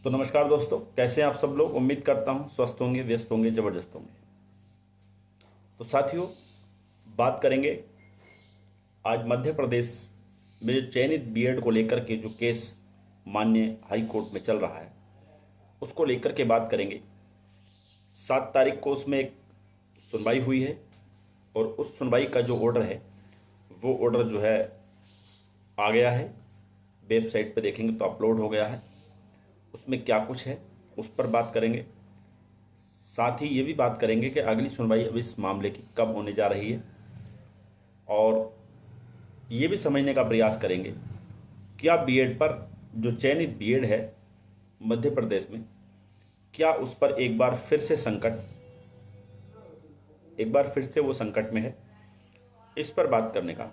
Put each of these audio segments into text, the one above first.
तो नमस्कार दोस्तों, कैसे हैं आप सब लोग। उम्मीद करता हूं स्वस्थ होंगे, व्यस्त होंगे, ज़बरदस्त होंगे। तो साथियों, बात करेंगे आज मध्य प्रदेश में जो चयनित बीएड को लेकर के जो केस माननीय हाई कोर्ट में चल रहा है उसको लेकर के बात करेंगे। 7 तारीख को उसमें एक सुनवाई हुई है और उस सुनवाई का जो ऑर्डर है वो ऑर्डर जो है आ गया है। वेबसाइट पे देखेंगे तो अपलोड हो गया है। उसमें क्या कुछ है उस पर बात करेंगे। साथ ही ये भी बात करेंगे कि अगली सुनवाई अब इस मामले की कब होने जा रही है, और ये भी समझने का प्रयास करेंगे क्या बीएड पर जो चयनित बीएड है मध्य प्रदेश में, क्या उस पर एक बार फिर से वो संकट में है। इस पर बात करने का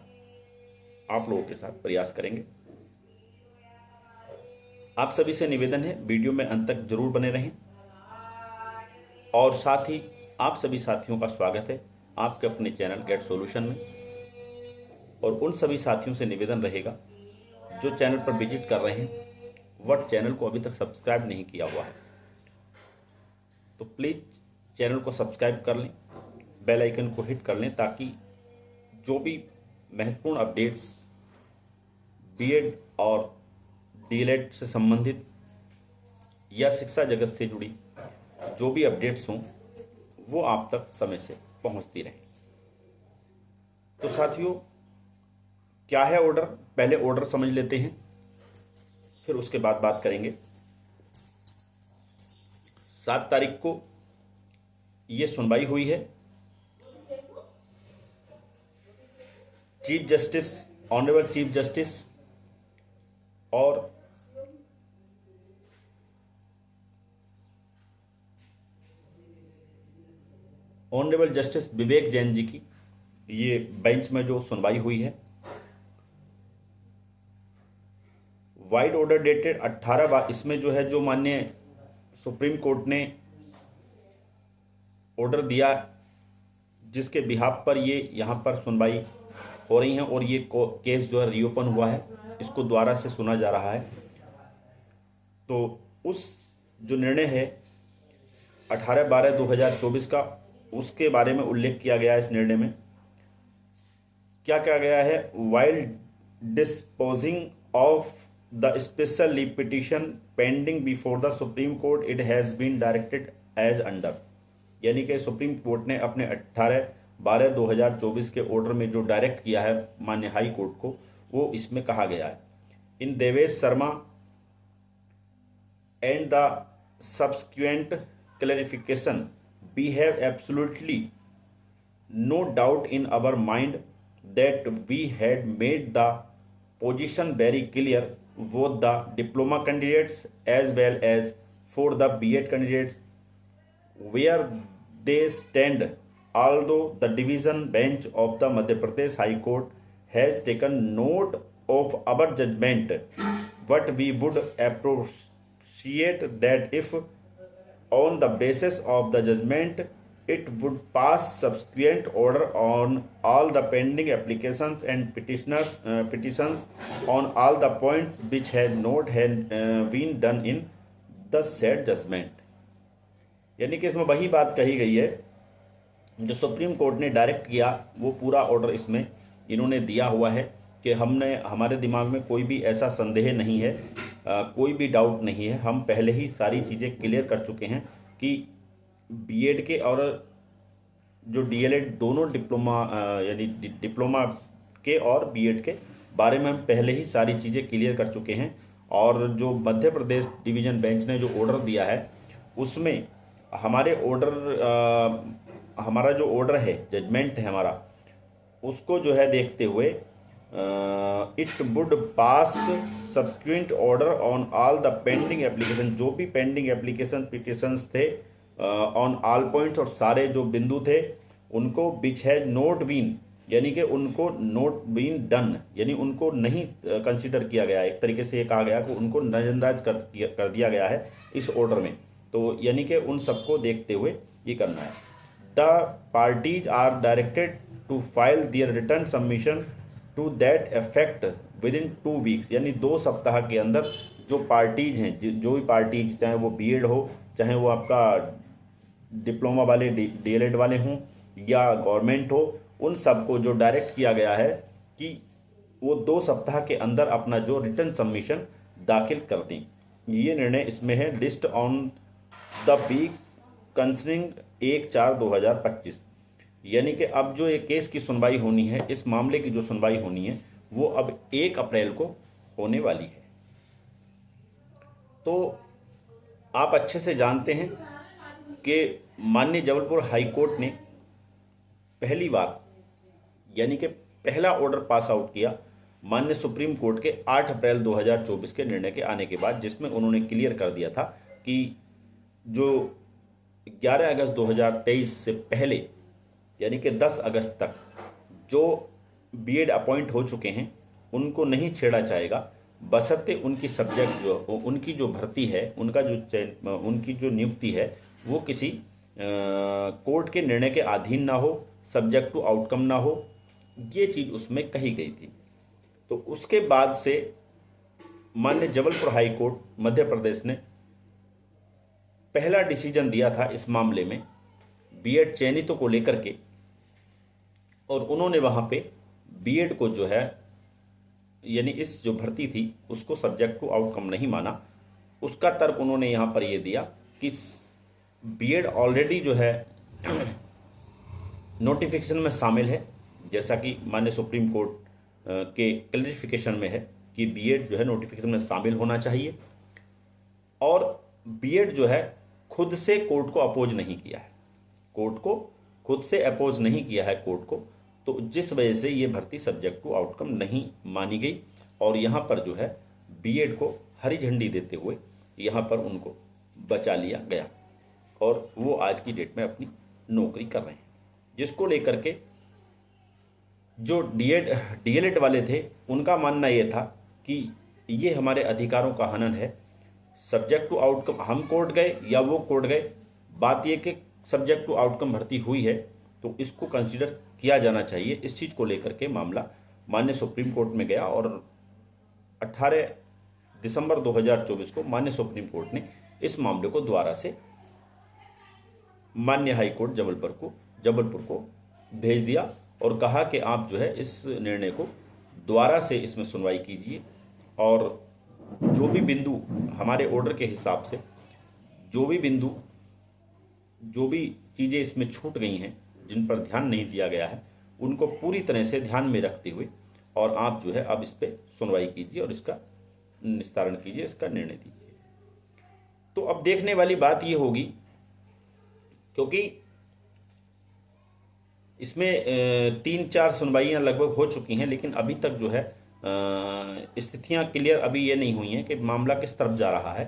आप लोगों के साथ प्रयास करेंगे। आप सभी से निवेदन है, वीडियो में अंत तक जरूर बने रहें। और साथ ही आप सभी साथियों का स्वागत है आपके अपने चैनल गेट सॉल्यूशन में। और उन सभी साथियों से निवेदन रहेगा जो चैनल पर विजिट कर रहे हैं वह चैनल को अभी तक सब्सक्राइब नहीं किया हुआ है तो प्लीज़ चैनल को सब्सक्राइब कर लें, बेल आइकन को हिट कर लें, ताकि जो भी महत्वपूर्ण अपडेट्स बीएड और डीएलएड से संबंधित या शिक्षा जगत से जुड़ी जो भी अपडेट्स हों वो आप तक समय से पहुंचती रहें। तो साथियों, क्या है ऑर्डर, पहले ऑर्डर समझ लेते हैं, फिर उसके बाद बात करेंगे। 7 तारीख को ये सुनवाई हुई है। Chief justice, honourable chief justice और ऑनरेबल जस्टिस विवेक जैन जी की ये बेंच में जो सुनवाई हुई है, वाइड ऑर्डर डेटेड 18 इसमें जो है जो माननीय सुप्रीम कोर्ट ने ऑर्डर दिया जिसके बिहाफ पर ये यहाँ पर सुनवाई हो रही है और ये केस जो है रीओपन हुआ है, इसको दोबारा से सुना जा रहा है। तो उस जो निर्णय है 18/12/2024 का, उसके बारे में उल्लेख किया गया है। इस निर्णय में क्या कहा गया है, while disposing of the special leave petition pending before the supreme court it has been directed as under. यानी कि सुप्रीम कोर्ट ने अपने 18/12/2024 के ऑर्डर में जो डायरेक्ट किया है माननीय हाई कोर्ट को, वो इसमें कहा गया है। In Devesh Sharma and the subsequent clarification we have absolutely no doubt in our mind that we had made the position very clear both the diploma candidates as well as for the BEd candidates where they stand. Although the division bench of the Madhya Pradesh High Court has taken note of our judgment, but we would appreciate that if on the basis of the judgment it would pass subsequent order on all the pending applications and petitions on all the points which had not been done in the said judgment। यानी कि इसमें वही बात कही गई है जो supreme court ने डायरेक्ट किया, वो पूरा ऑर्डर इसमें इन्होंने दिया हुआ है कि हमारे दिमाग में कोई भी ऐसा संदेह नहीं है, कोई भी डाउट नहीं है। हम पहले ही सारी चीज़ें क्लियर कर चुके हैं कि बीएड के और जो डीएलएड दोनों यानी डिप्लोमा के और बीएड के बारे में हम पहले ही सारी चीज़ें क्लियर कर चुके हैं। और जो मध्य प्रदेश डिवीज़न बेंच ने जो ऑर्डर दिया है उसमें हमारा जो ऑर्डर है, जजमेंट है हमारा, उसको जो है देखते हुए it would pass subsequent order on all the pending application, जो भी पेंडिंग एप्लीकेशन पिटिशंस थे ऑन ऑल पॉइंट्स, और सारे जो बिंदु थे उनको विच हैज नॉट बीन, यानी कि उनको नॉट बीन डन, यानी उनको नहीं कंसिडर किया गया। एक तरीके से ये कहा गया कि उनको नजरअंदाज कर दिया गया है इस ऑर्डर में। तो यानी कि उन सबको देखते हुए ये करना है। The parties are directed to file their return submission to that effect within 2 weeks, यानी 2 सप्ताह के अंदर जो पार्टीज हैं, जो भी पार्टीज, चाहे वो बीएड हो, चाहे वो आपका डिप्लोमा वाले डीएलएड वाले हों या गवर्नमेंट हो, उन सबको जो डायरेक्ट किया गया है कि वो 2 सप्ताह के अंदर अपना जो रिटर्न सबमिशन दाखिल कर दें। ये निर्णय इसमें है, list on the week concerning 1/4/2025। यानी कि अब जो ये केस की सुनवाई होनी है, इस मामले की जो सुनवाई होनी है, वो अब 1 अप्रैल को होने वाली है। तो आप अच्छे से जानते हैं कि माननीय जबलपुर हाई कोर्ट ने पहली बार, यानी कि पहला ऑर्डर पास आउट किया माननीय सुप्रीम कोर्ट के 8 अप्रैल 2024 के निर्णय के आने के बाद, जिसमें उन्होंने क्लियर कर दिया था कि जो 11 अगस्त 2023 से पहले, यानी कि 10 अगस्त तक जो बीएड अपॉइंट हो चुके हैं उनको नहीं छेड़ा जाएगा, बशर्ते उनकी सब्जेक्ट जो उनकी जो भर्ती है, उनका जो चयन, उनकी जो नियुक्ति है वो किसी कोर्ट के निर्णय के अधीन ना हो, सब्जेक्ट टू आउटकम ना हो। ये चीज़ उसमें कही गई थी। तो उसके बाद से माननीय जबलपुर हाई कोर्ट मध्य प्रदेश ने पहला डिसीजन दिया था इस मामले में बीएड चयनितों को लेकर के, और उन्होंने वहाँ पे बीएड को जो है, यानी इस जो भर्ती थी उसको सब्जेक्ट टू आउटकम नहीं माना। उसका तर्क उन्होंने यहाँ पर ये दिया कि बीएड ऑलरेडी जो है नोटिफिकेशन में शामिल है, जैसा कि माननीय सुप्रीम कोर्ट के क्लैरिफिकेशन में है कि बीएड जो है नोटिफिकेशन में शामिल होना चाहिए, और बीएड जो है खुद से कोर्ट को अपोज नहीं किया है, कोर्ट को खुद से अपोज नहीं किया है कोर्ट को, तो जिस वजह से ये भर्ती सब्जेक्ट टू आउटकम नहीं मानी गई, और यहाँ पर जो है बीएड को हरी झंडी देते हुए यहाँ पर उनको बचा लिया गया, और वो आज की डेट में अपनी नौकरी कर रहे हैं। जिसको लेकर के जो डीएलएड वाले थे उनका मानना ये था कि ये हमारे अधिकारों का हनन है, सब्जेक्ट टू आउटकम, हम कोर्ट गए या वो कोर्ट गए, बात ये कि सब्जेक्ट टू आउटकम भर्ती हुई है तो इसको कंसीडर किया जाना चाहिए। इस चीज़ को लेकर के मामला माननीय सुप्रीम कोर्ट में गया, और 18 दिसंबर 2024 को माननीय सुप्रीम कोर्ट ने इस मामले को दोबारा से माननीय हाई कोर्ट जबलपुर को भेज दिया और कहा कि आप जो है इस निर्णय को दोबारा से इसमें सुनवाई कीजिए, और जो भी बिंदु हमारे ऑर्डर के हिसाब से जो भी चीज़ें इसमें छूट गई हैं, जिन पर ध्यान नहीं दिया गया है, उनको पूरी तरह से ध्यान में रखते हुए और आप जो है अब इस पर सुनवाई कीजिए और इसका निस्तारण कीजिए, इसका निर्णय दीजिए। तो अब देखने वाली बात ये होगी, क्योंकि इसमें 3-4 सुनवाइयाँ लगभग हो चुकी हैं, लेकिन अभी तक जो है स्थितियाँ क्लियर अभी ये नहीं हुई हैं कि मामला किस तरफ जा रहा है।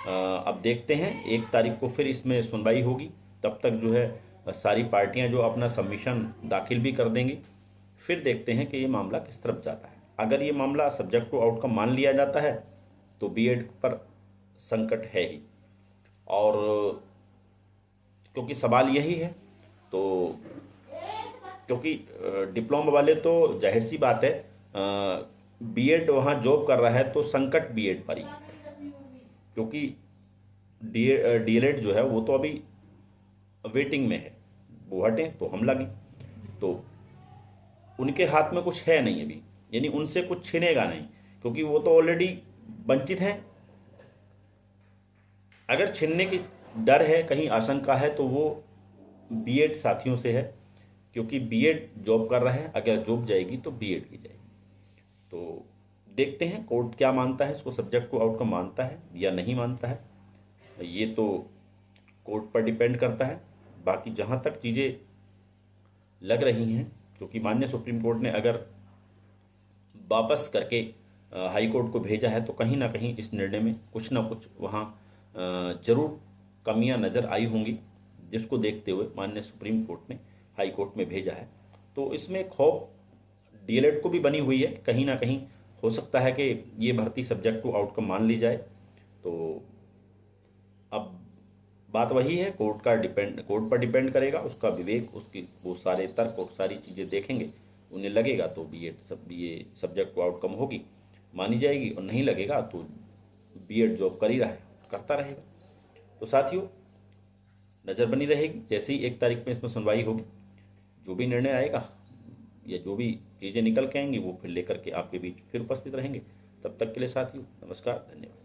अब देखते हैं, 1 तारीख को फिर इसमें सुनवाई होगी, तब तक जो है सारी पार्टियां जो अपना सबमिशन दाखिल भी कर देंगी। फिर देखते हैं कि ये मामला किस तरफ जाता है। अगर ये मामला सब्जेक्ट टू आउटकम मान लिया जाता है तो बीएड पर संकट है ही, और क्योंकि सवाल यही है, तो क्योंकि डिप्लोमा वाले तो जाहिर सी बात है बीएड वहाँ जॉब कर रहा है तो संकट बीएड पर ही, क्योंकि डीएलएड जो है वो तो अभी वेटिंग में है, वो हटें तो हम लगे, तो उनके हाथ में कुछ है नहीं अभी, यानी उनसे कुछ छिनेगा नहीं, क्योंकि वो तो ऑलरेडी वंचित हैं। अगर छीनने की डर है, कहीं आशंका है, तो वो बीएड साथियों से है, क्योंकि बीएड जॉब कर रहा है, अगर जॉब जाएगी तो बीएड की जाएगी। तो देखते हैं कोर्ट क्या मानता है, इसको सब्जेक्ट टू आउटकम मानता है या नहीं मानता है, ये तो कोर्ट पर डिपेंड करता है। बाकी जहाँ तक चीज़ें लग रही हैं, क्योंकि माननीय सुप्रीम कोर्ट ने अगर वापस करके हाई कोर्ट को भेजा है, तो कहीं ना कहीं इस निर्णय में कुछ ना कुछ वहाँ जरूर कमियां नज़र आई होंगी, जिसको देखते हुए माननीय सुप्रीम कोर्ट ने हाई कोर्ट में भेजा है। तो इसमें खौफ डीएलएड को भी बनी हुई है, कहीं ना कहीं हो सकता है कि ये भर्ती सब्जेक्ट टू आउटकम मान ली जाए। तो अब बात वही है, कोर्ट पर डिपेंड करेगा, उसका विवेक, उसकी वो सारे तर्क और सारी चीज़ें देखेंगे, उन्हें लगेगा तो ये सब्जेक्ट टू आउटकम होगी, मानी जाएगी, और नहीं लगेगा तो बीएड जॉब कर ही रहा है, करता रहेगा। तो साथियों, नज़र बनी रहेगी, जैसे ही 1 तारीख में इसमें सुनवाई होगी, जो भी निर्णय आएगा या जो भी चीज़ें निकल के आएंगी वो फिर लेकर के आपके बीच फिर उपस्थित रहेंगे। तब तक के लिए साथियों, नमस्कार, धन्यवाद।